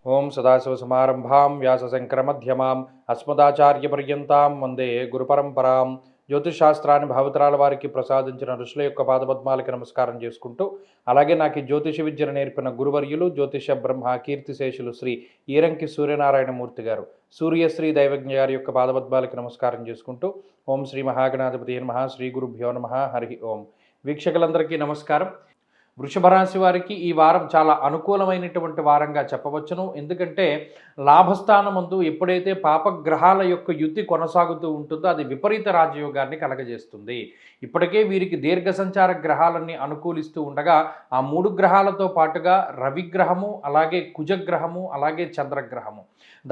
ఓం సదాశివసమారంభాం వ్యాసశంకరమధ్యమాం అస్మదాచార్యపర్యంతాం వందే గురుపరంపరాం. జ్యోతిషశాస్త్రాన్ని భావితరాల వారికి ప్రసాదించిన ఋషుల యొక్క పాదపద్మాలకి నమస్కారం చేసుకుంటూ, అలాగే నాకు ఈ జ్యోతిష విద్యను నేర్పిన గురువర్యులు జ్యోతిష బ్రహ్మ కీర్తిశేషులు శ్రీ ఈరంకి సూర్యనారాయణమూర్తి గారు, సూర్యశ్రీ దైవజ్ఞ గారి యొక్క పాదపద్మాలకి నమస్కారం చేసుకుంటూ, ఓం శ్రీ మహాగణాధిపతి నమః, శ్రీ గురుభ్యో నమః, హరి ఓం. వీక్షకులందరికీ నమస్కారం. వృషభ రాశి వారికి ఈ వారం చాలా అనుకూలమైనటువంటి వారంగా చెప్పవచ్చును. ఎందుకంటే లాభస్థానమందు ఎప్పుడైతే పాపగ్రహాల యొక్క యుతి కొనసాగుతూ ఉంటుందో అది విపరీత రాజయోగాన్ని కలగజేస్తుంది. ఇప్పటికే వీరికి దీర్ఘ సంచార గ్రహాలన్నీ అనుకూలిస్తూ ఉండగా ఆ 3 గ్రహాలతో పాటుగా రవిగ్రహము, అలాగే కుజగ్రహము, అలాగే చంద్రగ్రహము,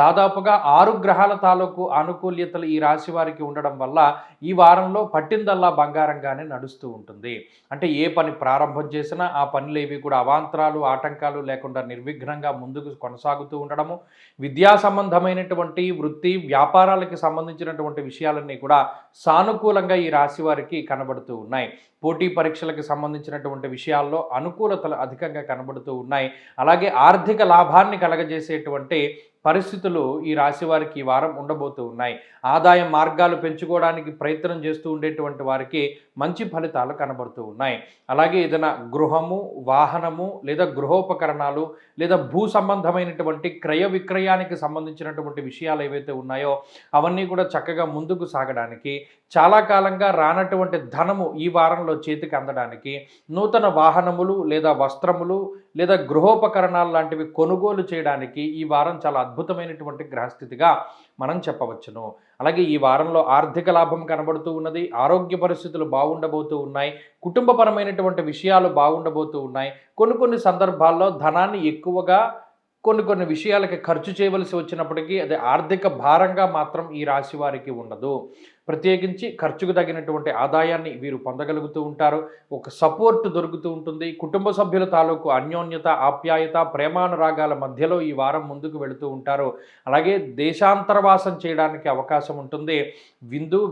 దాదాపుగా 6 గ్రహాల తాలూకు ఆనుకూల్యతలు ఈ రాశి వారికి ఉండడం వల్ల ఈ వారంలో పట్టిందల్లా బంగారంగానే నడుస్తూ ఉంటుంది. అంటే ఏ పని ప్రారంభం చేసినా ఆ పనులు ఏవి కూడా అవాంతరాలు, ఆటంకాలు లేకుండా నిర్విఘ్నంగా ముందుకు కొనసాగుతూ ఉండడము, విద్యా సంబంధమైనటువంటి వృత్తి వ్యాపారాలకి సంబంధించినటువంటి విషయాలన్నీ కూడా సానుకూలంగా ఈ రాశి వారికి కనబడుతూ ఉన్నాయి. పోటీ పరీక్షలకు సంబంధించినటువంటి విషయాల్లో అనుకూలతలు అధికంగా కనబడుతూ ఉన్నాయి. అలాగే ఆర్థిక లాభాన్ని కలగజేసేటువంటి పరిస్థితులు ఈ రాశి వారికి ఈ వారం ఉండబోతూ ఉన్నాయి. ఆదాయ మార్గాలు పెంచుకోవడానికి ప్రయత్నం చేస్తూ ఉండేటువంటి వారికి మంచి ఫలితాలు కనబడుతూ ఉన్నాయి. అలాగే ఏదైనా గృహము, వాహనము లేదా గృహోపకరణాలు లేదా భూ సంబంధమైనటువంటి క్రయ విక్రయానికి సంబంధించినటువంటి విషయాలు ఏవైతే ఉన్నాయో అవన్నీ కూడా చక్కగా ముందుకు సాగడానికి, చాలా కాలంగా రానటువంటి ధనము ఈ వారంలో చేతికి అందడానికి, నూతన వాహనములు లేదా వస్త్రములు లేదా గృహోపకరణాలు లాంటివి కొనుగోలు చేయడానికి ఈ వారం చాలా అద్భుతమైనటువంటి గ్రహస్థితిగా మనం చెప్పవచ్చును. అలాగే ఈ వారంలో ఆర్థిక లాభం కనబడుతూ ఉన్నది. ఆరోగ్య పరిస్థితులు బాగుండబోతూ ఉన్నాయి. కుటుంబపరమైనటువంటి విషయాలు బాగుండబోతూ ఉన్నాయి. కొన్ని సందర్భాల్లో ధనాన్ని ఎక్కువగా కొన్ని విషయాలకి ఖర్చు చేయవలసి వచ్చినప్పటికీ అది ఆర్థిక భారంగా మాత్రం ఈ రాశి వారికి ఉండదు. ప్రత్యేకించి ఖర్చుకు తగినటువంటి ఆదాయాన్ని వీరు పొందగలుగుతూ ఉంటారు. ఒక సపోర్ట్ దొరుకుతూ ఉంటుంది. కుటుంబ సభ్యుల తాలూకు అన్యోన్యత, ఆప్యాయత, ప్రేమానురాగాల మధ్యలో ఈ వారం ముందుకు వెళుతూ ఉంటారు. అలాగే దేశాంతరవాసం చేయడానికి అవకాశం ఉంటుంది.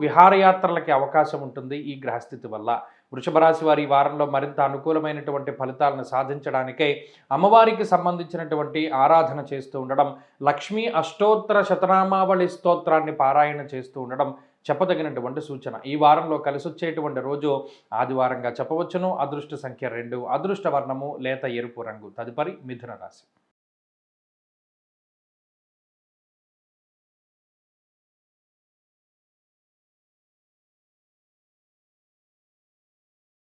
విహారయాత్రలకి అవకాశం ఉంటుంది ఈ గ్రహస్థితి వల్ల. వృషభ రాశి వారి ఈ వారంలో మరింత అనుకూలమైనటువంటి ఫలితాలను సాధించడానికై అమ్మవారికి సంబంధించినటువంటి ఆరాధన చేస్తూ ఉండడం, లక్ష్మీ అష్టోత్తర శతనామావళి స్తోత్రాన్ని పారాయణ చేస్తూ ఉండడం చెప్పదగినటువంటి సూచన. ఈ వారంలో కలిసొచ్చేటువంటి రోజు ఆదివారంగా చెప్పవచ్చును. అదృష్ట సంఖ్య 2, అదృష్ట వర్ణము లేత ఎరుపు రంగు. తదుపరి మిథున రాశి.